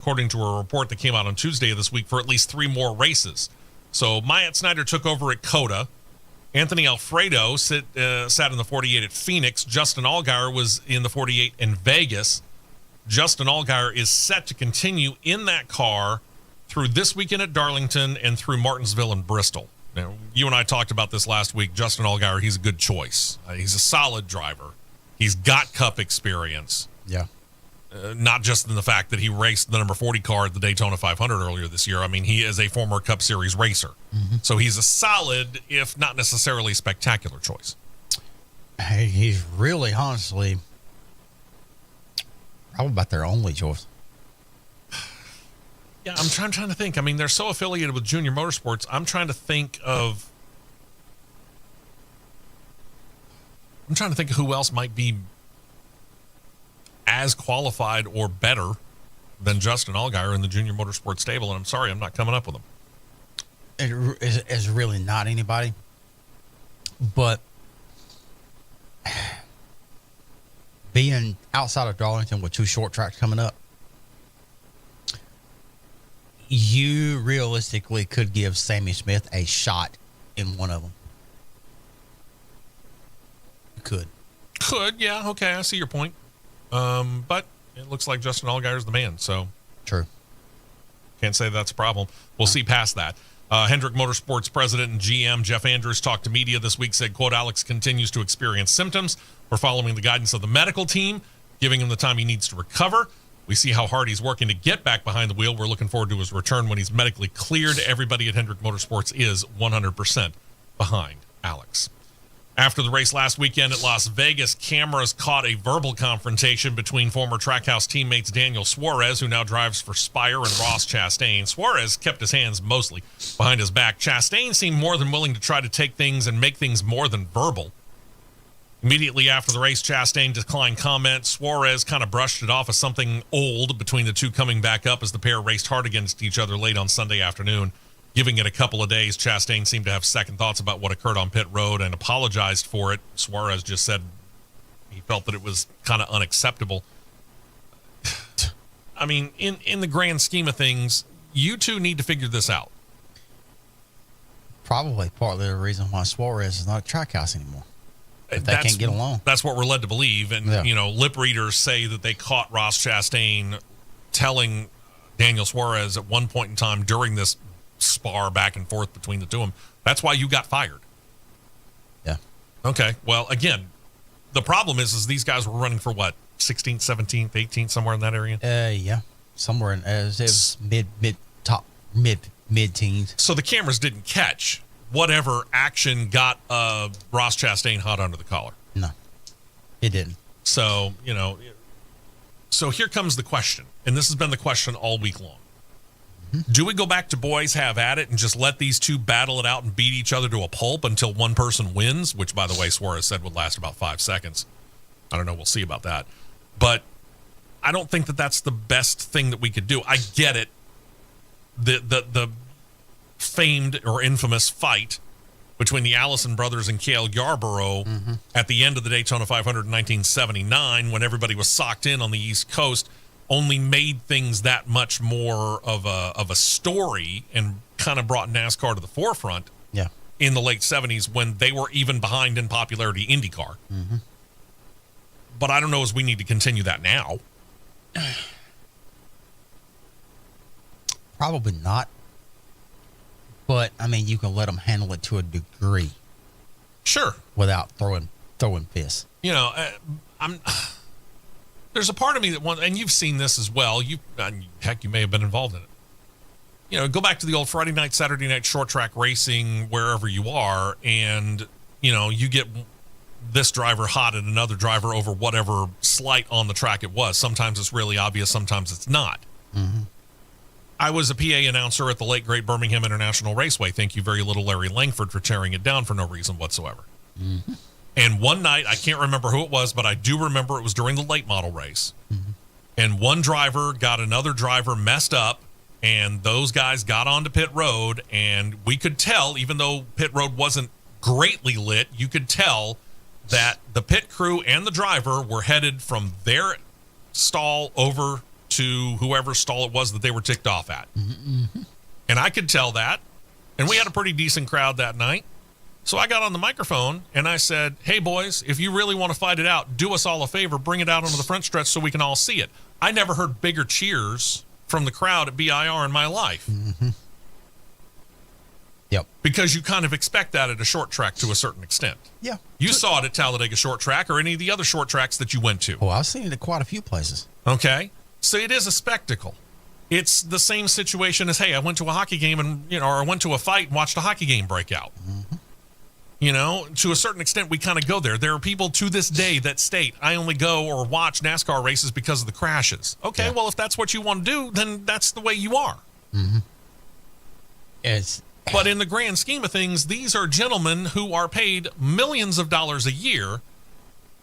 according to a report that came out on Tuesday of this week, for at least 3 more races. So Myatt Snyder took over at COTA. Anthony Alfredo sat in the 48 at Phoenix. Justin Allgaier was in the 48 in Vegas. Justin Allgaier is set to continue in that car through this weekend at Darlington and through Martinsville and Bristol. Now, you and I talked about this last week. Justin Allgaier, he's a good choice. He's a solid driver. He's got Cup experience. Yeah. Not just in the fact that he raced the number 40 car at the Daytona 500 earlier this year. I mean, he is a former Cup Series racer. Mm-hmm. So he's a solid, if not necessarily spectacular choice. Hey, he's really, honestly, probably about their only choice. Yeah, I'm trying to think. I mean, they're so affiliated with Junior Motorsports. I'm trying to think of who else might be as qualified or better than Justin Allgaier in the Junior Motorsports stable, and I'm sorry, I'm not coming up with them. It is really not anybody, but being outside of Darlington with 2 short tracks coming up, you realistically could give Sammy Smith a shot in one of them. You could, yeah, okay, I see your point. But it looks like Justin Allgaier's the man, so. True. Can't say that's a problem. We'll see past that. Hendrick Motorsports president and GM Jeff Andrews talked to media this week, said, quote, Alex continues to experience symptoms. We're following the guidance of the medical team, giving him the time he needs to recover. We see how hard he's working to get back behind the wheel. We're looking forward to his return when he's medically cleared. Everybody at Hendrick Motorsports is 100% behind Alex. After the race last weekend at Las Vegas, cameras caught a verbal confrontation between former Trackhouse teammates Daniel Suarez, who now drives for Spire, and Ross Chastain. Suarez kept his hands mostly behind his back. Chastain seemed more than willing to try to take things and make things more than verbal. Immediately after the race, Chastain declined comment. Suarez kind of brushed it off as something old between the two coming back up as the pair raced hard against each other late on Sunday afternoon. Giving it a couple of days, Chastain seemed to have second thoughts about what occurred on pit road and apologized for it. Suarez just said he felt that it was kind of unacceptable. I mean, in the grand scheme of things, you two need to figure this out. Probably partly the reason why Suarez is not at Trackhouse anymore. If they can't get along. That's what we're led to believe. And, you know, lip readers say that they caught Ross Chastain telling Daniel Suarez at one point in time during this spar back and forth between the two of them, that's why you got fired. Yeah. Okay. Well, again, the problem is these guys were running for what, 16th, 17th, 18th, somewhere in that area? Yeah. Somewhere in it was mid-teens. So the cameras didn't catch whatever action got Ross Chastain hot under the collar. No, it didn't. So, you know, so here comes the question, and this has been the question all week long. Do we go back to boys have at it and just let these two battle it out and beat each other to a pulp until one person wins, which, by the way, Suarez said would last about 5 seconds. I don't know. We'll see about that. But I don't think that that's the best thing that we could do. I get it. The famed or infamous fight between the Allison brothers and Cale Yarborough at the end of the Daytona 500 in 1979, when everybody was socked in on the East Coast, only made things that much more of a story and kind of brought NASCAR to the forefront in the late 70s when they were even behind in popularity Indycar. But I don't know as we need to continue that now. Probably not. But, I mean, you can let them handle it to a degree. Sure. Without throwing fists. You know, there's a part of me that wants, and you've seen this as well. Heck, you may have been involved in it. You know, go back to the old Friday night, Saturday night short track racing, wherever you are, and, you know, you get this driver hot at another driver over whatever slight on the track it was. Sometimes it's really obvious, sometimes it's not. I was a PA announcer at the late great Birmingham International Raceway. Thank you very little, Larry Langford, for tearing it down for no reason whatsoever. And one night, I can't remember who it was, but I do remember it was during the late model race. And one driver got another driver messed up, and those guys got onto pit road, and we could tell, even though pit road wasn't greatly lit, you could tell that the pit crew and the driver were headed from their stall over to whoever stall it was that they were ticked off at. Mm-hmm. And I could tell that. And we had a pretty decent crowd that night. So I got on the microphone and I said, hey, boys, if you really want to fight it out, do us all a favor, bring it out onto the front stretch so we can all see it. I never heard bigger cheers from the crowd at BIR in my life. Mm-hmm. Yep. Because you kind of expect that at a short track to a certain extent. Yeah. You saw it at Talladega Short Track or any of the other short tracks that you went to. Oh, I've seen it at quite a few places. Okay. So it is a spectacle. It's the same situation as, hey, I went to a hockey game and, or I went to a fight and watched a hockey game break out. Mm-hmm. To a certain extent, we kind of go there. There are people to this day that state, I only go or watch NASCAR races because of the crashes. Okay, yeah. Well, if that's what you want to do, then that's the way you are. Mm-hmm. But in the grand scheme of things, these are gentlemen who are paid millions of dollars a year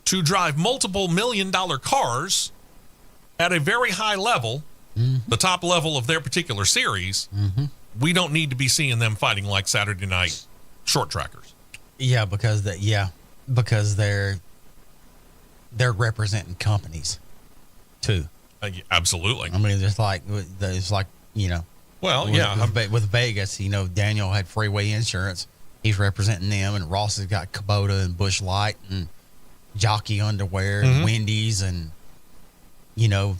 to drive multiple million-dollar cars at a very high level, the top level of their particular series. Mm-hmm. We don't need to be seeing them fighting like Saturday night short trackers. Yeah, because they're representing companies too. Absolutely. I mean, it's like Well, with Vegas, Daniel had Freeway Insurance. He's representing them, and Ross has got Kubota and Busch Light and Jockey Underwear and Wendy's, and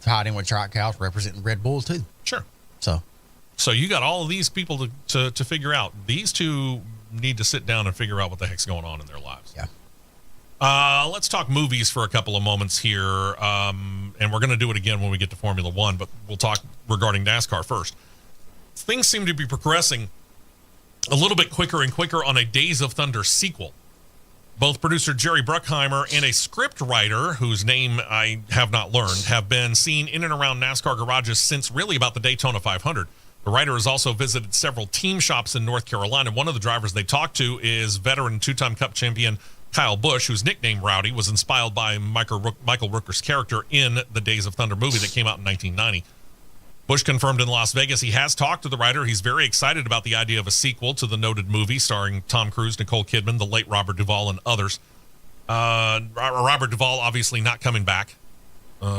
tied in with Trackhouse representing Red Bull too. Sure. So you got all of these people to figure out. These two need to sit down and figure out what the heck's going on in their lives. Yeah. Let's talk movies for a couple of moments here, and we're going to do it again when we get to Formula One, but we'll talk regarding NASCAR first. Things seem to be progressing a little bit quicker and quicker on a Days of Thunder sequel. Both producer Jerry Bruckheimer and a script writer, whose name I have not learned, have been seen in and around NASCAR garages since really about the Daytona 500. The writer has also visited several team shops in North Carolina. One of the drivers they talked to is veteran two-time Cup champion Kyle Busch, whose nickname Rowdy was inspired by Michael Rooker's character in the Days of Thunder movie that came out in 1990. Busch confirmed in Las Vegas he has talked to the writer. He's very excited about the idea of a sequel to the noted movie starring Tom Cruise, Nicole Kidman, the late Robert Duvall, and others. Robert Duvall obviously not coming back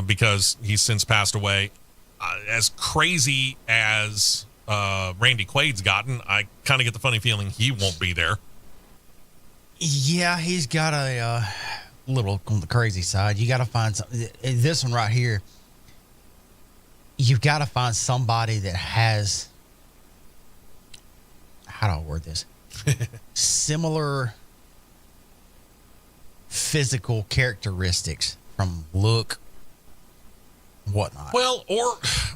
because he's since passed away. As crazy as Randy Quaid's gotten, I kind of get the funny feeling he won't be there. Yeah, he's got a little on the crazy side. You got to find this one right here. You've got to find somebody that has, how do I word this? Similar physical characteristics from look, whatnot. Well,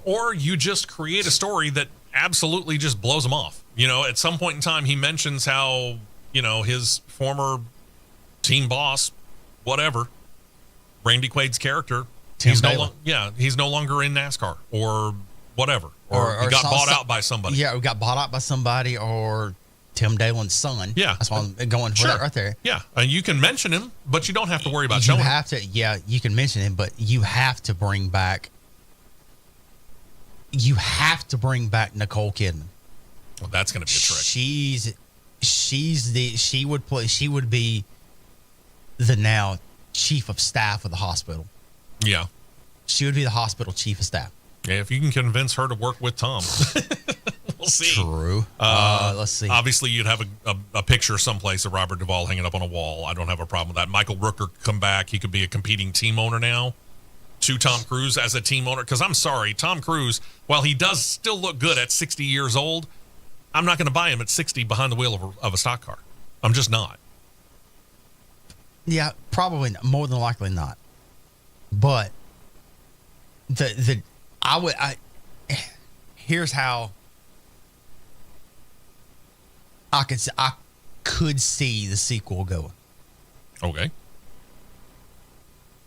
or you just create a story that absolutely just blows him off. At some point in time, he mentions how, his former team boss, whatever, Randy Quaid's character, he's no longer in NASCAR or whatever, or he got bought out by somebody. Yeah, we got bought out by somebody, or Tim Dalen's son. Yeah, that's why I'm going for that right there. Yeah, and you can mention him, but you don't have to worry about showing him. Yeah, you can mention him, but you have to bring back. You have to bring back Nicole Kidman. Well, that's going to be a trick. She would be the now chief of staff of the hospital. Yeah. She would be the hospital chief of staff. Yeah, if you can convince her to work with Tom. We'll see. True. Let's see. Obviously, you'd have a picture someplace of Robert Duvall hanging up on a wall. I don't have a problem with that. Michael Rooker come back. He could be a competing team owner now to Tom Cruise as a team owner. Because I'm sorry, Tom Cruise, while he does still look good at 60 years old, I'm not going to buy him at 60 behind the wheel of a stock car. I'm just not. Yeah, probably more than likely not. But here's how I could see the sequel going. Okay.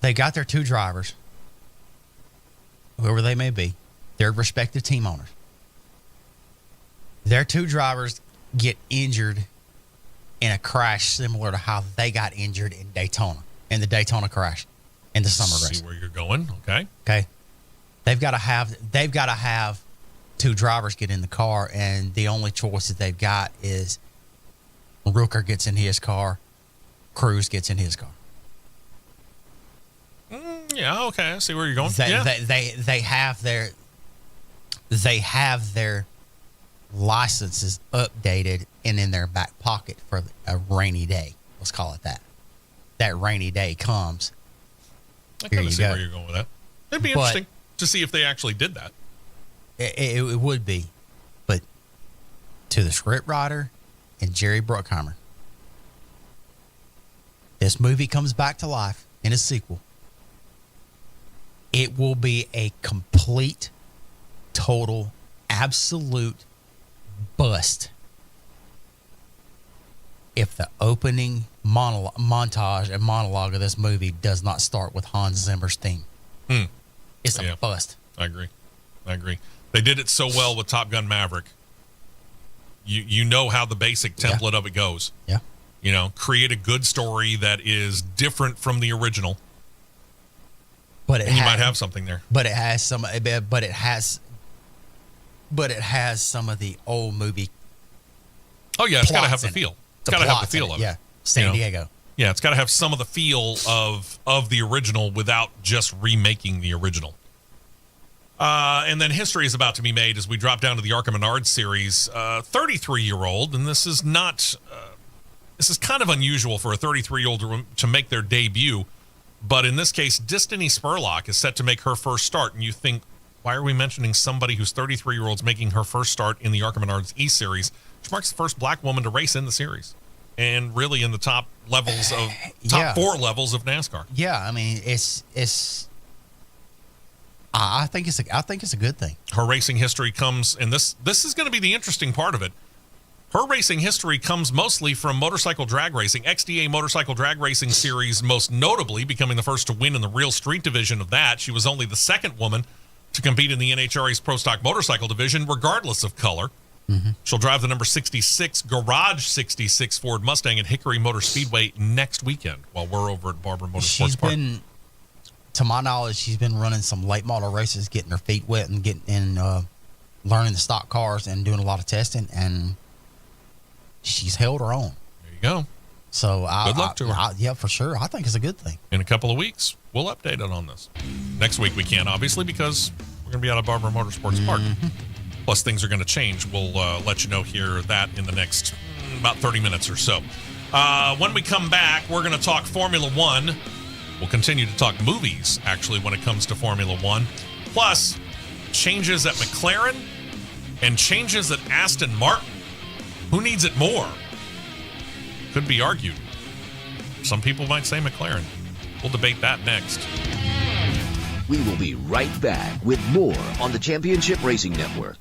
They got their two drivers, whoever they may be, their respective team owners. Their two drivers get injured in a crash similar to how they got injured in Daytona, in the Daytona crash, in the summer race. See where you're going. Okay. Okay. They've got to have two drivers get in the car, and the only choice that they've got is Rooker gets in his car, Cruise gets in his car. Yeah, okay, I see where you're going. They have their licenses updated and in their back pocket for a rainy day. Let's call it that. That rainy day comes. I kind of see where you're going with that. It'd be interesting to see if they actually did that. It would be. But to the script writer and Jerry Bruckheimer, this movie comes back to life in a sequel. It will be a complete, total, absolute bust if the opening montage and monologue of this movie does not start with Hans Zimmer's theme. It's a bust. I agree. They did it so well with Top Gun Maverick. You know how the basic template of it goes. Yeah. You know, create a good story that is different from the original. But you might have something there. But it has some of the old movie. Oh yeah, it's got to have the feel. It's got to have the feel of it. Yeah. San Diego. Yeah, it's got to have some of the feel of the original without just remaking the original. And then history is about to be made as we drop down to the Arkham Menard series. 33-year-old, and this is not. This is kind of unusual for a 33-year-old to make their debut, but in this case, Destiny Spurlock is set to make her first start. And you think, why are we mentioning somebody who's 33-year-old making her first start in the Arkham Menard's E series? She marks the first black woman to race in the series, and really in the top levels of four levels of NASCAR. Yeah, I mean, it's. I think it's a good thing. Her racing history comes, and this is going to be the interesting part of it. Her racing history comes mostly from motorcycle drag racing, XDA Motorcycle Drag Racing Series, most notably becoming the first to win in the real street division of that. She was only the second woman to compete in the NHRA's Pro Stock Motorcycle division, regardless of color. Mm-hmm. She'll drive the number 66 Garage 66 Ford Mustang at Hickory Motor Speedway next weekend while we're over at Barber Motorsports Park. To my knowledge, she's been running some late model races, getting her feet wet and learning the stock cars and doing a lot of testing, and she's held her own. There you go. So good luck to her. Yeah, for sure. I think it's a good thing. In a couple of weeks, we'll update it on this. Next week we can't, obviously, because we're going to be out of Barber Motorsports Park. Plus, things are going to change. We'll let you know here that in the next about 30 minutes or so. When we come back, we're going to talk Formula One. We'll continue to talk movies, actually, when it comes to Formula One. Plus, changes at McLaren and changes at Aston Martin. Who needs it more? Could be argued. Some people might say McLaren. We'll debate that next. We will be right back with more on the Championship Racing Network.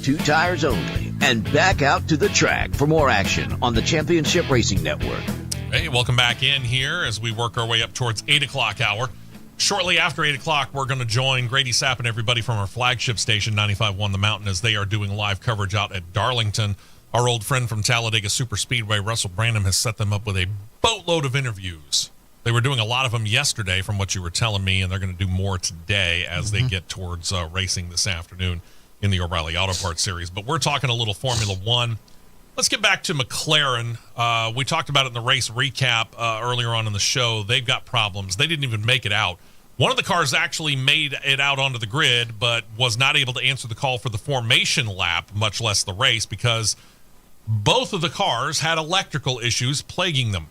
2 tires only, and back out to the track for more action on the Championship Racing Network. Hey, welcome back in here as we work our way up towards 8 o'clock hour. Shortly after 8 o'clock, we're going to join Grady Sapp and everybody from our flagship station, 95.1 The Mountain, as they are doing live coverage out at Darlington. Our old friend from Talladega Superspeedway, Russell Brandon, has set them up with a boatload of interviews. They were doing a lot of them yesterday from what you were telling me, and they're going to do more today as they get towards racing this afternoon in the O'Reilly Auto Parts Series. But we're talking a little Formula One. Let's get back to McLaren. We talked about it in the race recap earlier on in the show. They've got problems. They didn't even make it out. One of the cars actually made it out onto the grid, but was not able to answer the call for the formation lap, much less the race, because both of the cars had electrical issues plaguing them.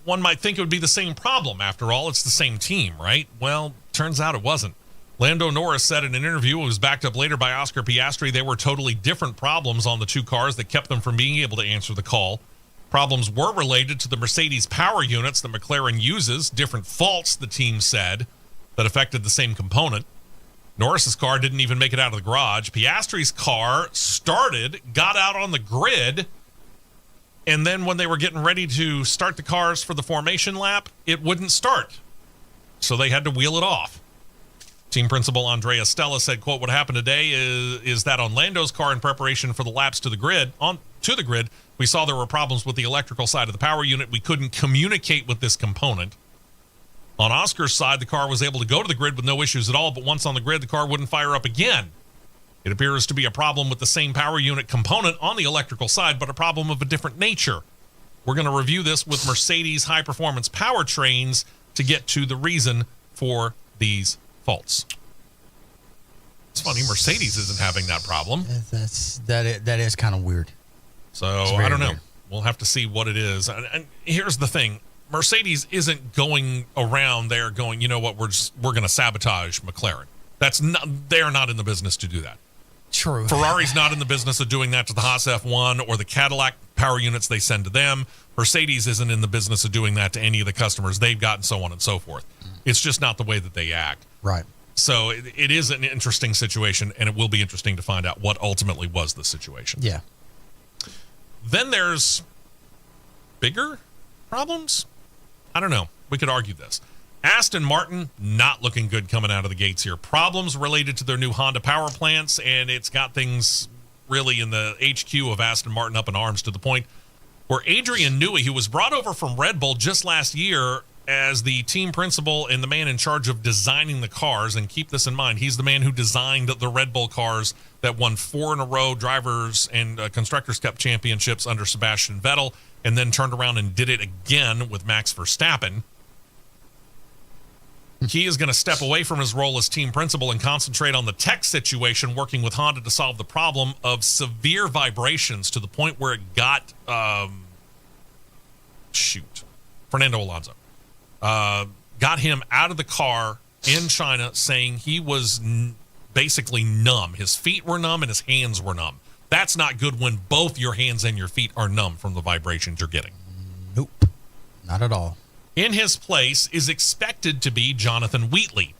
One might think it would be the same problem. After all, it's the same team, right? Well, turns out it wasn't. Lando Norris said in an interview, it was backed up later by Oscar Piastri, they were totally different problems on the two cars that kept them from being able to answer the call. Problems were related to the Mercedes power units that McLaren uses, different faults, the team said, that affected the same component. Norris's car didn't even make it out of the garage. Piastri's car started, got out on the grid, and then when they were getting ready to start the cars for the formation lap, it wouldn't start. So they had to wheel it off. Team principal Andrea Stella said, quote, what happened today is that on Lando's car in preparation for the laps to the grid, we saw there were problems with the electrical side of the power unit. We couldn't communicate with this component. On Oscar's side, the car was able to go to the grid with no issues at all, but once on the grid, the car wouldn't fire up again. It appears to be a problem with the same power unit component on the electrical side, but a problem of a different nature. We're going to review this with Mercedes high-performance powertrains to get to the reason for these faults. It's funny, Mercedes isn't having that problem. That is kind of weird. So I don't know. Weird. We'll have to see what it is. And here's the thing. Mercedes isn't going around there going, you know what, we're going to sabotage McLaren. They're not in the business to do that. True. Ferrari's not in the business of doing that to the Haas F1 or the Cadillac power units they send to them. Mercedes isn't in the business of doing that to any of the customers they've got, and so on and so forth. It's just not the way that they act. Right. So it is an interesting situation, and it will be interesting to find out what ultimately was the situation. Yeah. Then there's bigger problems. I don't know. We could argue this. Aston Martin, not looking good coming out of the gates here. Problems related to their new Honda power plants, and it's got things really in the HQ of Aston Martin up in arms to the point where Adrian Newey, who was brought over from Red Bull just last year as the team principal and the man in charge of designing the cars, and keep this in mind, he's the man who designed the Red Bull cars that won 4 in a row drivers and Constructors' Cup championships under Sebastian Vettel, and then turned around and did it again with Max Verstappen. He is going to step away from his role as team principal and concentrate on the tech situation, working with Honda to solve the problem of severe vibrations to the point where it got, Fernando Alonso. Got him out of the car in China, saying he was basically numb. His feet were numb and his hands were numb. That's not good when both your hands and your feet are numb from the vibrations you're getting. Nope. Not at all. In his place is expected to be Jonathan Wheatley.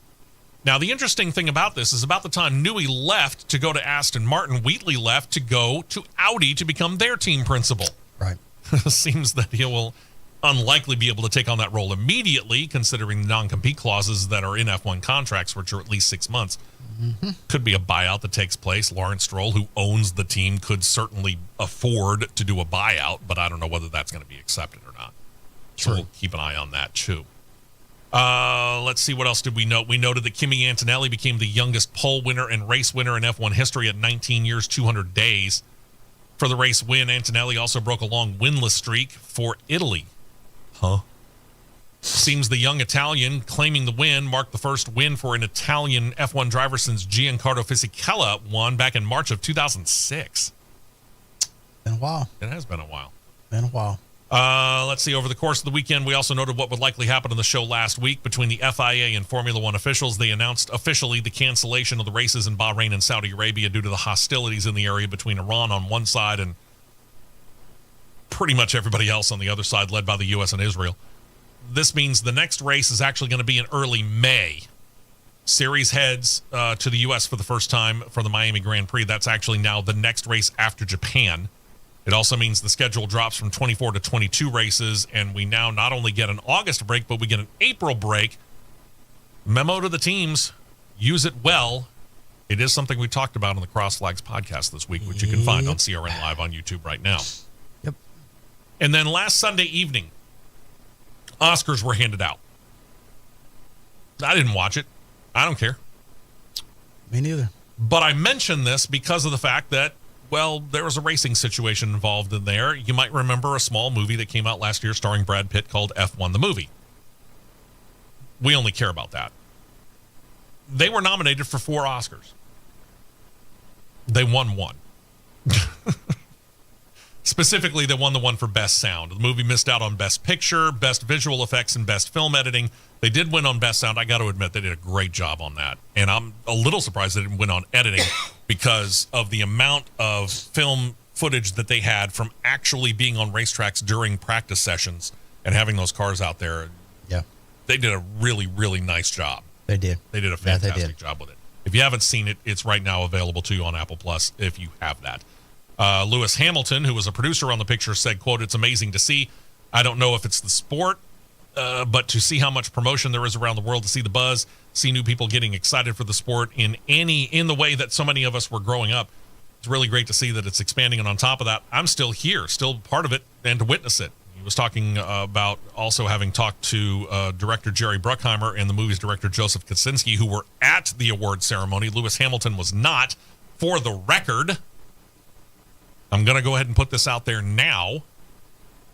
Now, the interesting thing about this is about the time Newey left to go to Aston Martin, Wheatley left to go to Audi to become their team principal. Right. Seems that he will unlikely be able to take on that role immediately, considering the non-compete clauses that are in F1 contracts, which are at least 6 months. Mm-hmm. Could be a buyout that takes place. Lawrence Stroll, who owns the team, could certainly afford to do a buyout, but I don't know whether that's going to be accepted or not. So we'll keep an eye on that, too. Let's see, what else did we note? We noted that Kimi Antonelli became the youngest pole winner and race winner in F1 history at 19 years, 200 days. For the race win, Antonelli also broke a long winless streak for Italy. Seems the young Italian claiming the win marked the first win for an Italian F1 driver since Giancarlo Fisichella won back in March of 2006. Been a while. It has been a while. Been a while. Let's see. Over the course of the weekend, we also noted what would likely happen on the show last week between the FIA and Formula One officials. They announced officially the cancellation of the races in Bahrain and Saudi Arabia due to the hostilities in the area between Iran on one side and pretty much everybody else on the other side, led by the U.S. and Israel. This means the next race is actually going to be in early May. Series heads to the U.S. for the first time for the Miami Grand Prix. That's actually now the next race after Japan. It also means the schedule drops from 24 to 22 races, and we now not only get an August break, but we get an April break. Memo to the teams, use it well. It is something we talked about on the Cross Flags podcast this week, which you can find on CRN Live on YouTube right now. Yep. And then last Sunday evening, Oscars were handed out. I didn't watch it. I don't care. Me neither. But I mention this because of the fact that, well, there was a racing situation involved in there. You might remember a small movie that came out last year starring Brad Pitt called F1 the Movie. We only care about that. They were nominated for 4 Oscars. They won 1. Specifically, they won the one for Best Sound. The movie missed out on Best Picture, Best Visual Effects, and Best Film Editing. They did win on Best Sound. I got to admit, they did a great job on that. And I'm a little surprised they didn't win on editing because of the amount of film footage that they had from actually being on racetracks during practice sessions and having those cars out there. Yeah. They did a really, really nice job. They did. They did a fantastic job with it. If you haven't seen it, it's right now available to you on Apple Plus if you have that. Lewis Hamilton, who was a producer on the picture, said, quote, "It's amazing to see. I don't know if it's the sport, but to see how much promotion there is around the world, to see the buzz, see new people getting excited for the sport in the way that so many of us were growing up. It's really great to see that it's expanding. And on top of that, I'm still here, still part of it, and to witness it." He was talking about also having talked to director Jerry Bruckheimer and the movie's director Joseph Kosinski, who were at the award ceremony. Lewis Hamilton was not. For the record, I'm going to go ahead and put this out there now.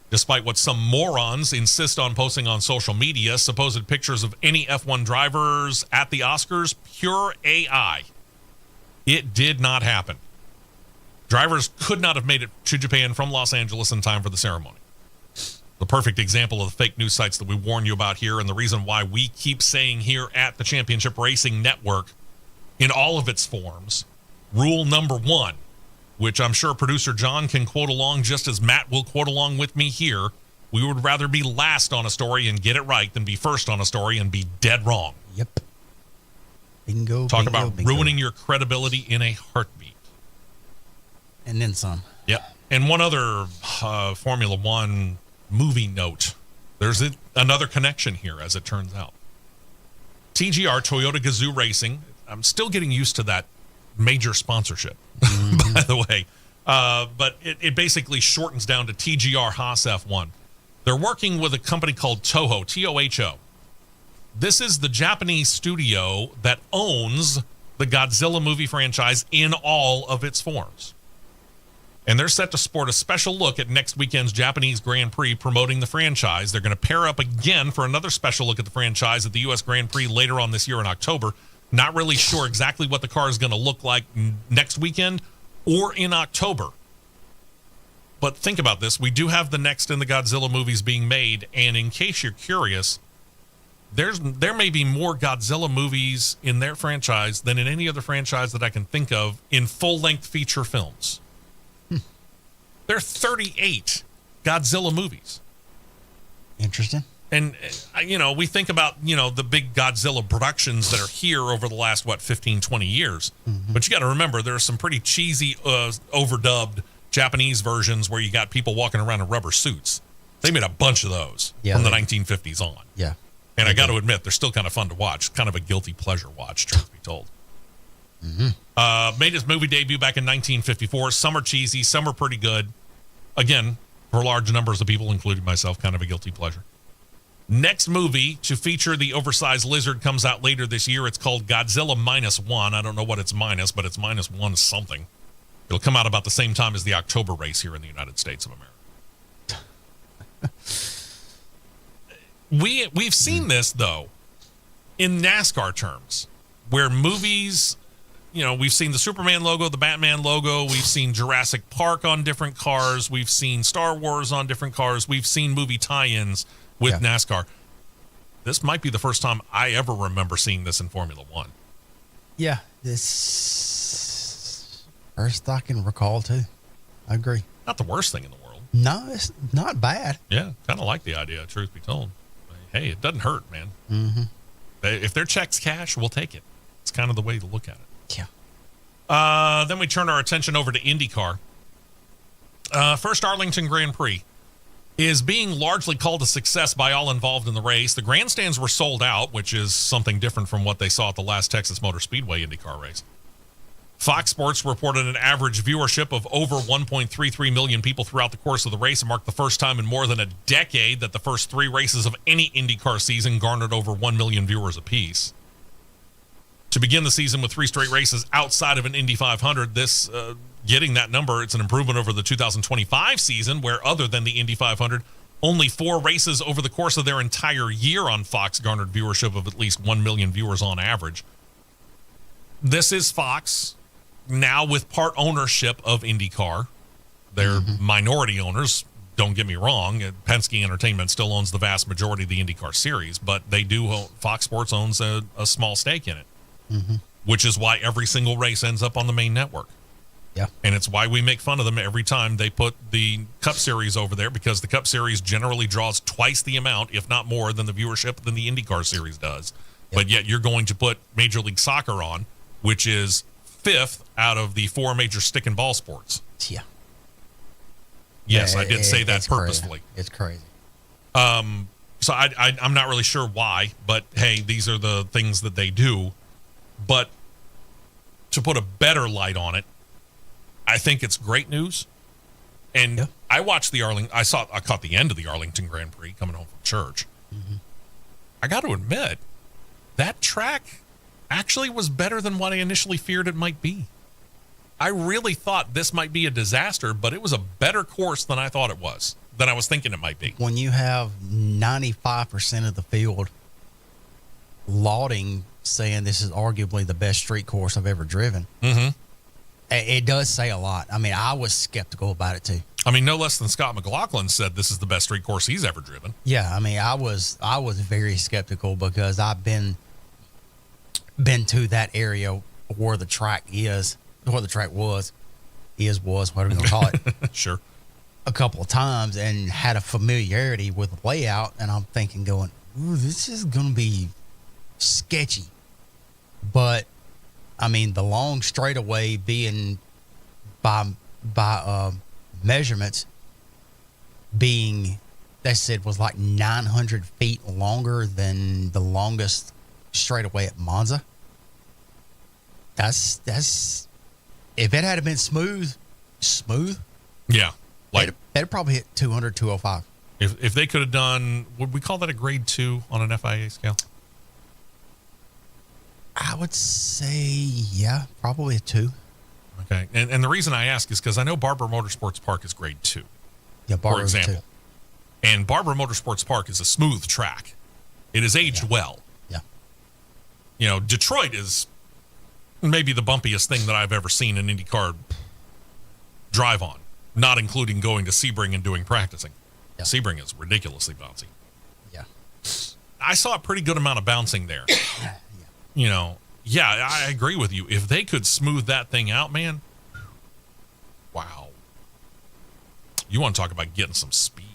Despite what some morons insist on posting on social media, supposed pictures of any F1 drivers at the Oscars, pure AI. It did not happen. Drivers could not have made it to Japan from Los Angeles in time for the ceremony. The perfect example of the fake news sites that we warn you about here, and the reason why we keep saying here at the Championship Racing Network, in all of its forms, rule number 1, which I'm sure producer John can quote along just as Matt will quote along with me here. We would rather be last on a story and get it right than be first on a story and be dead wrong. Yep. Bingo. Talk about ruining your credibility in a heartbeat. And then some. Yep. And one other Formula One movie note. There's another connection here, as it turns out. TGR, Toyota Gazoo Racing. I'm still getting used to that major sponsorship, by the way. But it basically shortens down to TGR Haas F1. They're working with a company called Toho, T-O-H-O. This is the Japanese studio that owns the Godzilla movie franchise in all of its forms. And they're set to sport a special look at next weekend's Japanese Grand Prix promoting the franchise. They're going to pair up again for another special look at the franchise at the U.S. Grand Prix later on this year in October. Not really sure exactly what the car is going to look like next weekend or in October. But think about this. We do have the next in the Godzilla movies being made. And in case you're curious, there may be more Godzilla movies in their franchise than in any other franchise that I can think of in full-length feature films. There are 38 Godzilla movies. Interesting. And, we think about, the big Godzilla productions that are here over the last, 15, 20 years. Mm-hmm. But you got to remember, there are some pretty cheesy, overdubbed Japanese versions where you got people walking around in rubber suits. They made a bunch of those from the 1950s on. Yeah. And I got to admit, they're still kind of fun to watch. Kind of a guilty pleasure watch, truth be told. Mm-hmm. Made his movie debut back in 1954. Some are cheesy, some are pretty good. Again, for large numbers of people, including myself, kind of a guilty pleasure. Next movie to feature the oversized lizard comes out later this year. It's called Godzilla -1. I don't know what it's minus, but it's -1 something. It'll come out about the same time as the October race here in the United States of America. We've seen this, though, in NASCAR terms, where movies, we've seen the Superman logo, the Batman logo. We've seen Jurassic Park on different cars. We've seen Star Wars on different cars. We've seen movie tie-ins with NASCAR. This might be the first time I ever remember seeing this in Formula One. Yeah, this first I can recall, too. I agree. Not the worst thing in the world. No, it's not bad. Yeah, kind of like the idea, truth be told. Hey, it doesn't hurt, man. Mm-hmm. If their check's cash, we'll take it. It's kind of the way to look at it. Yeah. Then we turn our attention over to IndyCar. First Arlington Grand Prix is being largely called a success by all involved in the race. The grandstands were sold out, which is something different from what they saw at the last Texas Motor Speedway IndyCar race. Fox Sports reported an average viewership of over 1.33 million people throughout the course of the race. It marked the first time in more than a decade that the first 3 races of any IndyCar season garnered over 1 million viewers apiece. To begin the season with 3 straight races outside of an Indy 500, this getting that number, it's an improvement over the 2025 season, where other than the Indy 500, only 4 races over the course of their entire year on Fox garnered viewership of at least 1 million viewers on average. This is Fox, now with part ownership of IndyCar. They're minority owners, don't get me wrong. Penske Entertainment still owns the vast majority of the IndyCar series, but they do, Fox Sports owns a small stake in it, which is why every single race ends up on the main network. Yeah. And it's why we make fun of them every time they put the Cup Series over there, because the Cup Series generally draws twice the amount, if not more, than the viewership than the IndyCar Series does. Yep. But yet you're going to put Major League Soccer on, which is 5th out of the 4 major stick and ball sports. Yeah. Yes, I did say that purposefully. Crazy. It's crazy. So I'm not really sure why, but hey, these are the things that they do. But to put a better light on it, I think it's great news. And I watched I caught the end of the Arlington Grand Prix coming home from church. I got to admit, that track actually was better than what I initially feared it might be. I really thought this might be a disaster, but it was a better course than I thought it was, than I was thinking it might be. When you have 95% of the field lauding, saying this is arguably the best street course I've ever driven, it does say a lot. I mean, I was skeptical about it too. I mean, no less than Scott McLaughlin said this is the best street course he's ever driven. Yeah, I mean, I was very skeptical because I've been to that area where the track was, whatever you're going to call it. Sure. A couple of times and had a familiarity with the layout, and I'm thinking going, ooh, this is going to be sketchy. But I mean, the long straightaway being by measurements being, they said, was like 900 feet longer than the longest straightaway at Monza. That's if it had been smooth, yeah, like that'd probably hit 200, 205. If they could have done, would we call that a grade 2 on an FIA scale? I would say, yeah, probably a 2. Okay, and the reason I ask is because I know Barber Motorsports Park is grade 2. Yeah, Barber, for example. 2. And Barber Motorsports Park is a smooth track. It is aged well. Yeah. You know, Detroit is maybe the bumpiest thing that I've ever seen an IndyCar drive on, not including going to Sebring and doing practicing. Yeah. Sebring is ridiculously bouncy. Yeah. I saw a pretty good amount of bouncing there. You know, yeah, I agree with you. If they could smooth that thing out, man, wow. You want to talk about getting some speed.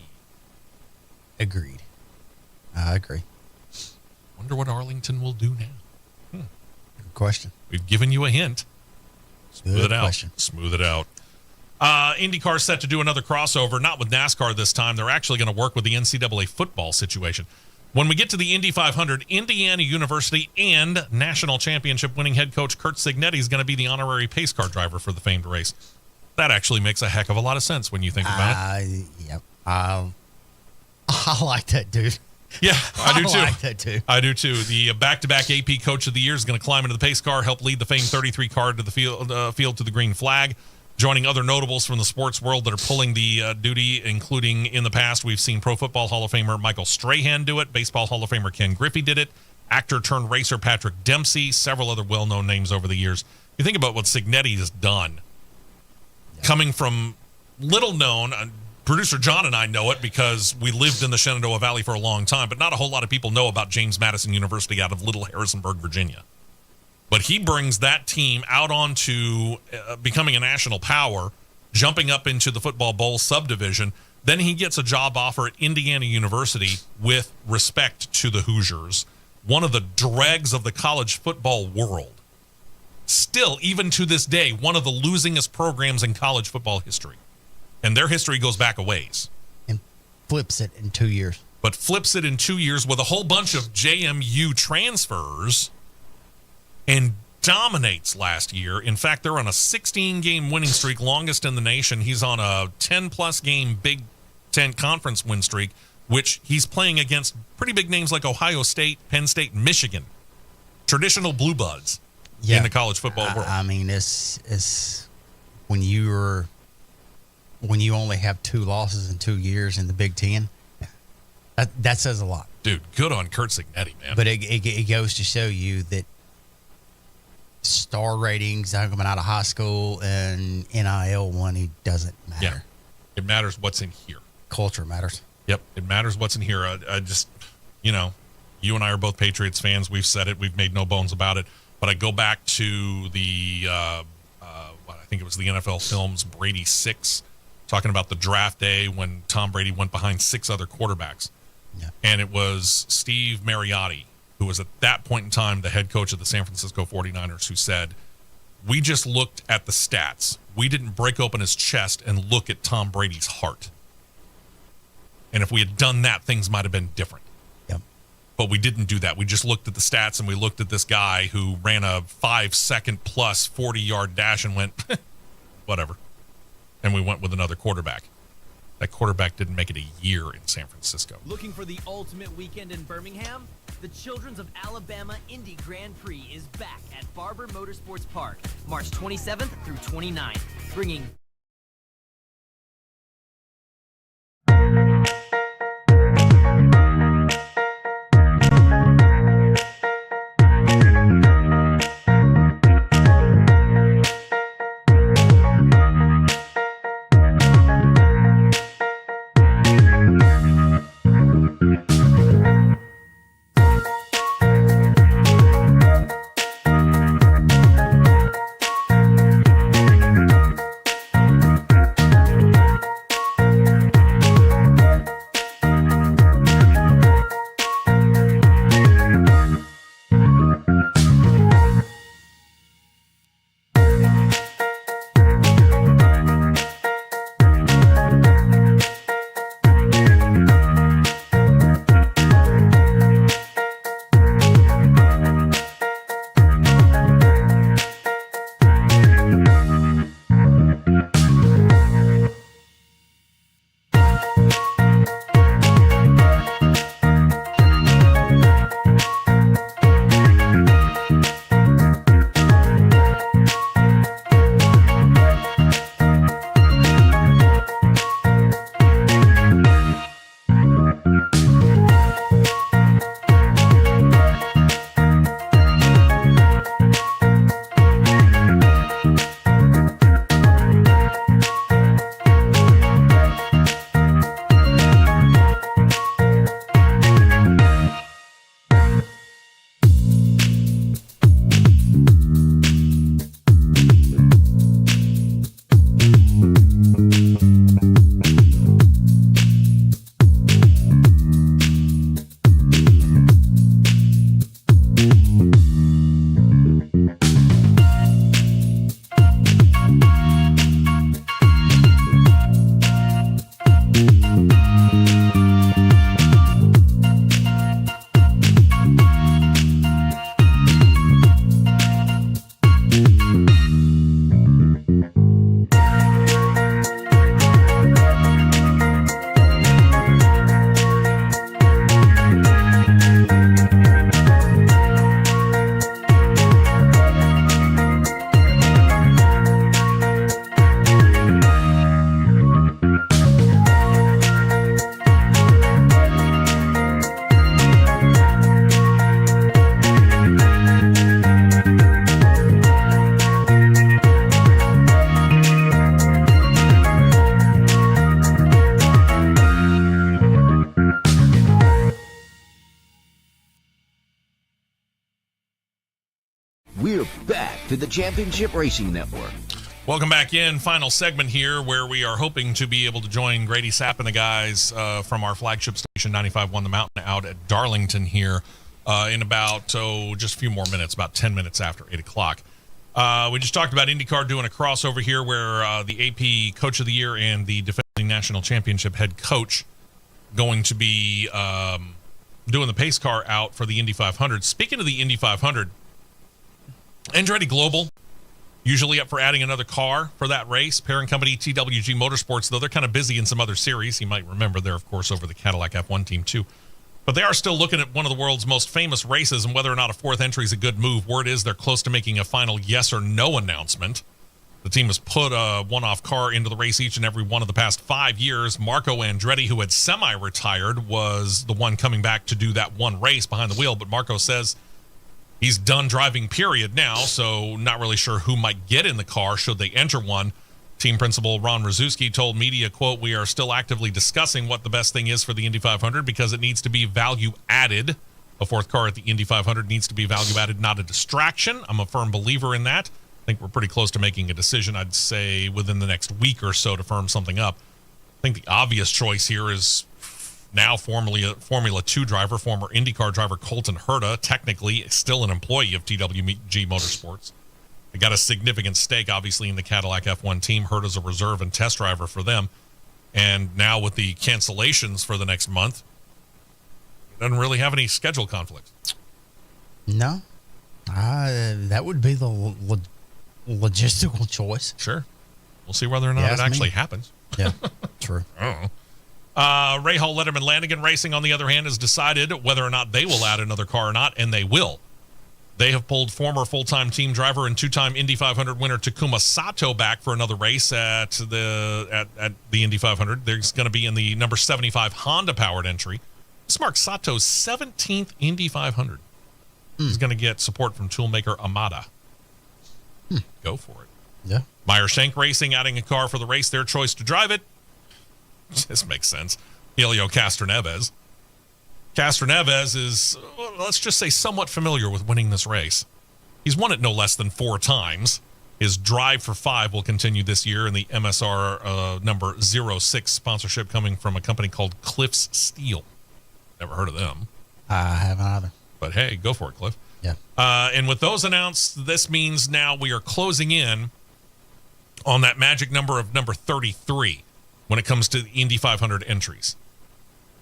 Agreed. I agree. Wonder what Arlington will do now. Good question. We've given you a hint. Smooth it out. Question. Smooth it out. IndyCar's set to do another crossover, not with NASCAR this time. They're actually going to work with the NCAA football situation. When we get to the Indy 500, Indiana University and national championship winning head coach Kurt Signetti is going to be the honorary pace car driver for the famed race. That actually makes a heck of a lot of sense when you think about it. Yep. I like that dude. Yeah, I do too. I like that too. I do too. The back-to-back AP Coach of the Year is going to climb into the pace car, help lead the famed 33 car to the field to the green flag. Joining other notables from the sports world that are pulling the duty, including in the past, we've seen Pro Football Hall of Famer Michael Strahan do it. Baseball Hall of Famer Ken Griffey did it. Actor-turned-racer Patrick Dempsey. Several other well-known names over the years. You think about what Signetti has done. Yeah. Coming from little-known, producer John and I know it because we lived in the Shenandoah Valley for a long time, but not a whole lot of people know about James Madison University out of Little Harrisonburg, Virginia. But he brings that team out onto becoming a national power, jumping up into the Football Bowl subdivision. Then he gets a job offer at Indiana University with respect to the Hoosiers. one of the dregs of the college football world. Still, even to this day, one of the losingest programs in college football history. And their history goes back a ways. And flips it in 2 years. But flips it in 2 years with a whole bunch of JMU transfers and dominates last year. In fact, they're on a 16-game winning streak, longest in the nation. He's on a 10-plus game Big Ten conference win streak, which he's playing against pretty big names like Ohio State, Penn State, and Michigan. Traditional blue bloods in the college football world. I mean, it's when you only have 2 losses in 2 years in the Big Ten, that says a lot. Dude, good on Kurt Signetti, man. But it goes to show you that star ratings coming out of high school and NIL money doesn't matter. Yeah, it matters what's in here. Culture matters. Yep, it matters what's in here. I just, you and I are both Patriots fans. We've said it. We've made no bones about it. But I go back to the, I think it was the NFL Films Brady 6, talking about the draft day when Tom Brady went behind 6 other quarterbacks. Yeah. And it was Steve Mariotti, who was at that point in time the head coach of the San Francisco 49ers, who said, we just looked at the stats. We didn't break open his chest and look at Tom Brady's heart. And if we had done that, things might have been different. Yep. But we didn't do that. We just looked at the stats and we looked at this guy who ran a 5-second plus 40-yard dash and went, whatever. And we went with another quarterback. That quarterback didn't make it a year in San Francisco. Looking for the ultimate weekend in Birmingham? The Children's of Alabama Indy Grand Prix is back at Barber Motorsports Park, March 27th through 29th, bringing We're back to the Championship Racing Network. Welcome back in. Final segment here where we are hoping to be able to join Grady Sapp and the guys from our flagship station, 95.1 The Mountain, out at Darlington here. in about, just a few more minutes, about 10 minutes after 8 o'clock. We just talked about IndyCar doing a crossover here where the AP Coach of the Year and the defending national championship head coach going to be doing the pace car out for the Indy 500. Speaking of the Indy 500, Andretti Global, usually up for adding another car for that race. Parent company TWG Motorsports, though they're kind of busy in some other series. You might remember they're, of course, over the Cadillac F1 team, too. But they are still looking at one of the world's most famous races and whether or not a fourth entry is a good move. Word is they're close to making a final yes or no announcement. The team has put a one-off car into the race each and every one of the past 5 years. Marco Andretti, who had semi-retired, was the one coming back to do that one race behind the wheel. But Marco says he's done driving, period, now, so not really sure who might get in the car should they enter one. Team principal Ron Rzuski told media, quote, "We are still actively discussing what the best thing is for the Indy 500 because it needs to be value added. A fourth car at the Indy 500 needs to be value added, not a distraction. I'm a firm believer in that. I think we're pretty close to making a decision, I'd say, within the next week or so to firm something up. I think the obvious choice here is now formerly a Formula 2 driver, former IndyCar driver Colton Herta, technically still an employee of TWG Motorsports. They got a significant stake, obviously, in the Cadillac F1 team. Herta's a reserve and test driver for them. And now with the cancellations for the next month, he doesn't really have any schedule conflicts. No. That would be the logistical choice. Sure. We'll see whether or not it actually happens. Yeah, true. I don't know. Rahal Letterman Lanigan Racing, on the other hand, has decided whether or not they will add another car or not, and they will. They have pulled former full-time team driver and two-time Indy 500 winner Takuma Sato back for another race at the Indy 500. There's going to be in the number 75 Honda-powered entry. This marks Sato's 17th Indy 500. He's going to get support from toolmaker Amada. Go for it. Yeah. Meyer Shank Racing adding a car for the race, their choice to drive it. This makes sense. Helio Castroneves. Castroneves is, let's just say, somewhat familiar with winning this race. He's won it no less than 4 times. His drive for 5 will continue this year in the MSR number 06 sponsorship coming from a company called Cliffs Steel. Never heard of them. I haven't either. But hey, go for it, Cliff. Yeah. And with those announced, this means now we are closing in on that magic number of number 33 when it comes to the Indy 500 entries.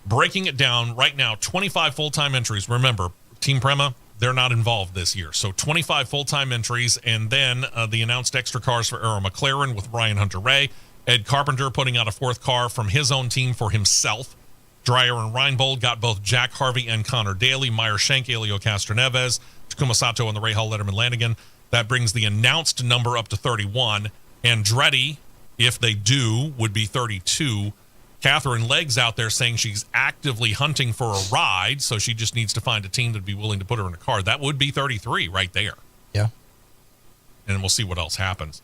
Breaking it down right now, 25 full-time entries. Remember, Team Prema, they're not involved this year. So 25 full-time entries, and then the announced extra cars for Arrow McLaren with Ryan Hunter-Ray. Ed Carpenter putting out a 4th car from his own team for himself. Dreyer and Reinbold got both Jack Harvey and Connor Daly. Meyer Shank, Helio Castroneves, Takuma Sato, and the Rahal Letterman Lanigan. That brings the announced number up to 31. Andretti, if they do, would be 32. Catherine Legg's out there saying she's actively hunting for a ride, so she just needs to find a team that'd be willing to put her in a car. That would be 33 right there. Yeah. And we'll see what else happens.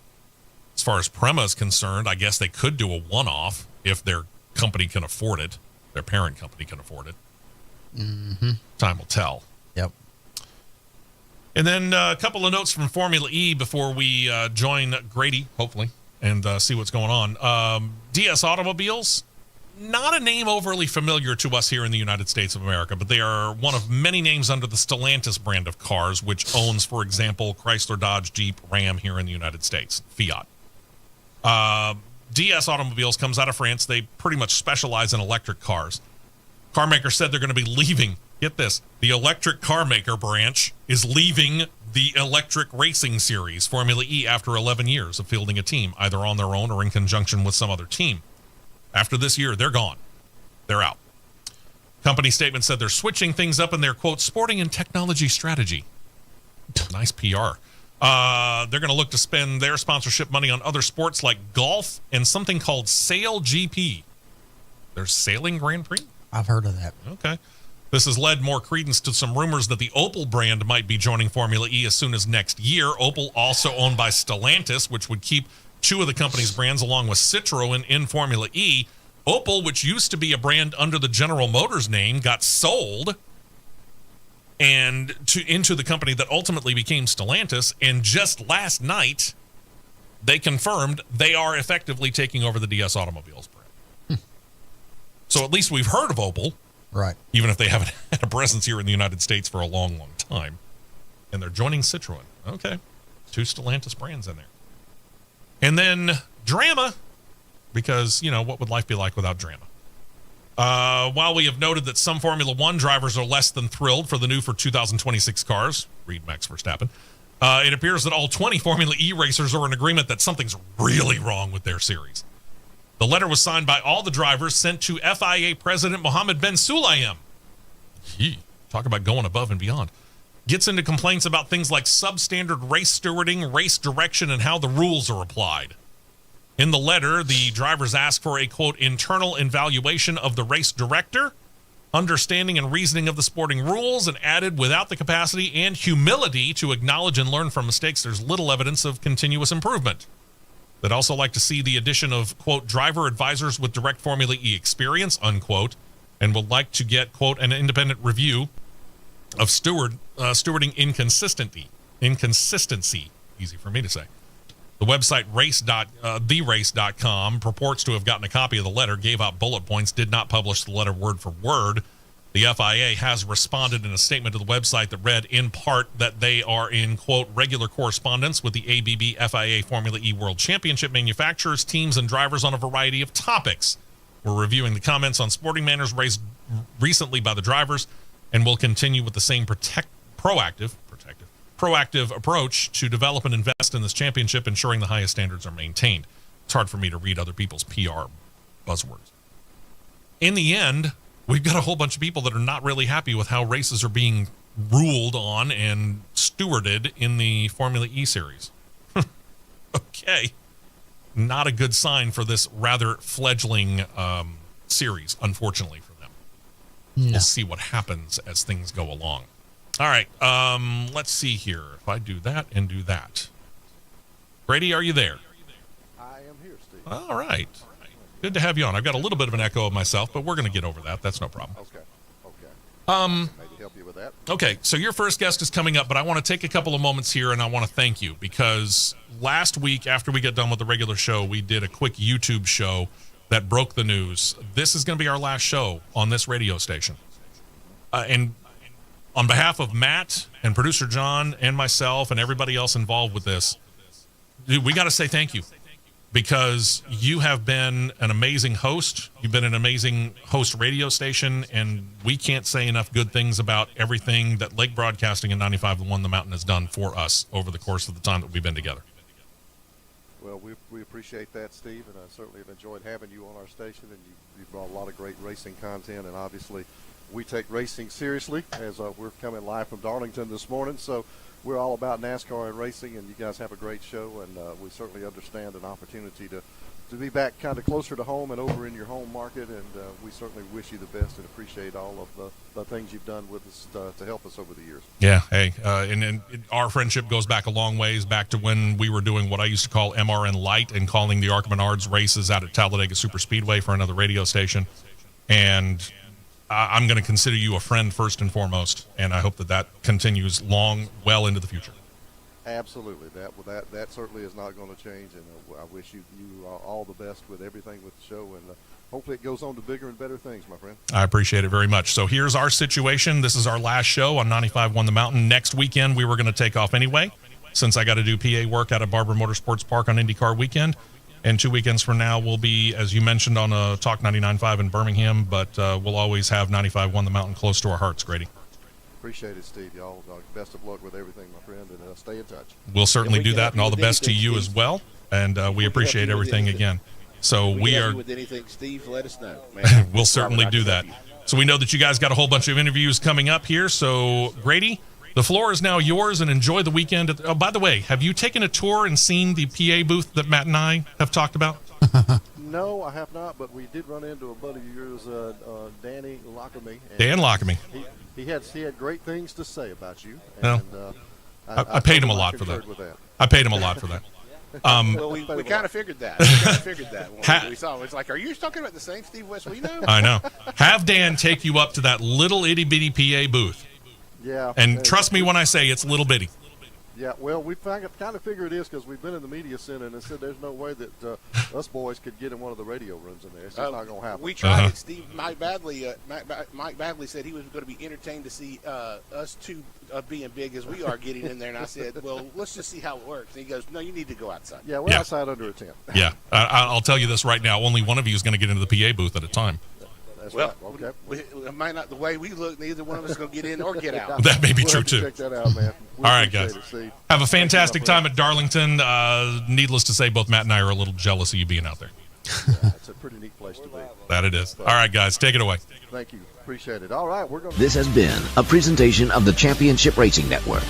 As far as Prema is concerned, I guess they could do a one-off if their company can afford it. Their parent company can afford it. Mm-hmm. Time will tell. Yep. And then a couple of notes from Formula E before we join Grady, hopefully, and see what's going on. DS Automobiles, not a name overly familiar to us here in the United States of America, but they are one of many names under the Stellantis brand of cars, which owns, for example, Chrysler, Dodge, Jeep, Ram here in the United States, Fiat. DS Automobiles comes out of France. They pretty much specialize in electric cars. Carmaker said they're going to be leaving. Get this. The electric carmaker branch is leaving the electric racing series, Formula E, after 11 years of fielding a team, either on their own or in conjunction with some other team. After this year, they're gone. They're out. Company statement said they're switching things up in their, quote, sporting and technology strategy. Nice PR. They're going to look to spend their sponsorship money on other sports like golf and something called Sail GP. There's Sailing Grand Prix? I've heard of that. Okay. This has led more credence to some rumors that the Opel brand might be joining Formula E as soon as next year. Opel, also owned by Stellantis, which would keep 2 of the company's brands along with Citroën in Formula E. Opel, which used to be a brand under the General Motors name, got sold and into the company that ultimately became Stellantis. And just last night, they confirmed they are effectively taking over the DS Automobiles brand. So at least we've heard of Opel. Right. even if they haven't had a presence here in the United States for a long, long time. And they're joining Citroen. Okay. 2 Stellantis brands in there. And then drama, because, what would life be like without drama? While we have noted that some Formula One drivers are less than thrilled for the new for 2026 cars, read Max Verstappen, it appears that all 20 Formula E racers are in agreement that something's really wrong with their series. The letter was signed by all the drivers, sent to FIA President Mohammed bin Sulayem. Talk about going above and beyond. Gets into complaints about things like substandard race stewarding, race direction, and how the rules are applied. In the letter, the drivers ask for a, quote, internal evaluation of the race director, understanding and reasoning of the sporting rules, and added without the capacity and humility to acknowledge and learn from mistakes, there's little evidence of continuous improvement. They'd also like to see the addition of, quote, driver advisors with direct Formula E experience, unquote, and would like to get, quote, an independent review of stewarding inconsistency. Easy for me to say. The website therace.com purports to have gotten a copy of the letter, gave out bullet points, did not publish the letter word for word. The FIA has responded in a statement to the website that read, in part, that they are in, quote, regular correspondence with the ABB FIA Formula E World Championship manufacturers, teams, and drivers on a variety of topics. We're reviewing the comments on sporting manners raised recently by the drivers, and will continue with the same proactive approach to develop and invest in this championship, ensuring the highest standards are maintained. It's hard for me to read other people's PR buzzwords. In the end, we've got a whole bunch of people that are not really happy with how races are being ruled on and stewarded in the Formula E series. Okay. Not a good sign for this rather fledgling series, unfortunately for them. No. We'll see what happens as things go along. All right, let's see here. If I do that and do that. Brady, are you there? I am here, Steve. All right. Good to have you on. I've got a little bit of an echo of myself, but we're going to get over that. That's no problem. Okay. Maybe help you with that. Okay, so your first guest is coming up, but I want to take a couple of moments here, and I want to thank you, because last week, after we got done with the regular show, we did a quick YouTube show that broke the news. This is going to be our last show on this radio station. And on behalf of Matt and producer John and myself and everybody else involved with this, dude, we got to say thank you, because you have been an amazing host. You've been an amazing host radio station, and we can't say enough good things about everything that Lake Broadcasting and 95.1 The Mountain has done for us over the course of the time that we've been together. Well, we appreciate that, Steve, and I certainly have enjoyed having you on our station, and you brought a lot of great racing content, and obviously we take racing seriously, as we're coming live from Darlington this morning, so we're all about NASCAR and racing, and you guys have a great show, and we certainly understand an opportunity to be back kind of closer to home and over in your home market, and we certainly wish you the best and appreciate all of the things you've done with us to help us over the years. Yeah, hey, and our friendship goes back a long ways, back to when we were doing what I used to call MRN Light and calling the Ark Menards races out at Talladega Super Speedway for another radio station, and I'm going to consider you a friend first and foremost, and I hope that continues well into the future. Absolutely. That certainly is not going to change, and I wish you all the best with everything with the show, and hopefully it goes on to bigger and better things, my friend. I appreciate it very much. So here's our situation. This is our last show on 95.1 The Mountain. Next weekend, we were going to take off anyway, since I got to do PA work out at Barber Motorsports Park on Indycar weekend. And 2 weekends from now, we'll be, as you mentioned, on Talk 99.5 in Birmingham, but we'll always have 95.1 The Mountain close to our hearts, Grady. Appreciate it, Steve. Y'all, best of luck with everything, my friend, and stay in touch. We'll certainly do that, and all the best to you as well. And we appreciate everything again. So we are. With anything, Steve, let us know. Man. We'll certainly do that. So we know that you guys got a whole bunch of interviews coming up here. So Grady, the floor is now yours, and enjoy the weekend. Oh, by the way, have you taken a tour and seen the PA booth that Matt and I have talked about? No, I have not, but we did run into a buddy of yours, Danny Lockamy. Dan Lockamy. He had great things to say about you. And, I paid him a lot for that. I paid him a lot for that. Well, we kind of figured that. When we saw him. It's like, are you talking about the same Steve West we know? I know. Have Dan take you up to that little itty bitty PA booth. Yeah. And trust me when I say it's little bitty. Yeah, well, we kind of figure it is because we've been in the media center and they said there's no way that us boys could get in one of the radio rooms in there. It's just not going to happen. We tried it, Steve. Mike Badley said he was going to be entertained to see us two being big as we are getting in there. And I said, well, let's just see how it works. And he goes, no, you need to go outside. Yeah, we're outside under a tent. Yeah, I'll tell you this right now. Only one of you is going to get into the PA booth at a time. That's well, right. Okay. We might not, the way we look, neither one of us is going to get in or get out. That may be We'll true, have to too. check that out, man. All right, guys. Have a fantastic time at Darlington. Needless to say, both Matt and I are a little jealous of you being out there. It's a pretty neat place to be. That it is. All right, guys, take it away. Thank you. Appreciate it. All right, we're going to... This has been a presentation of the Championship Racing Network.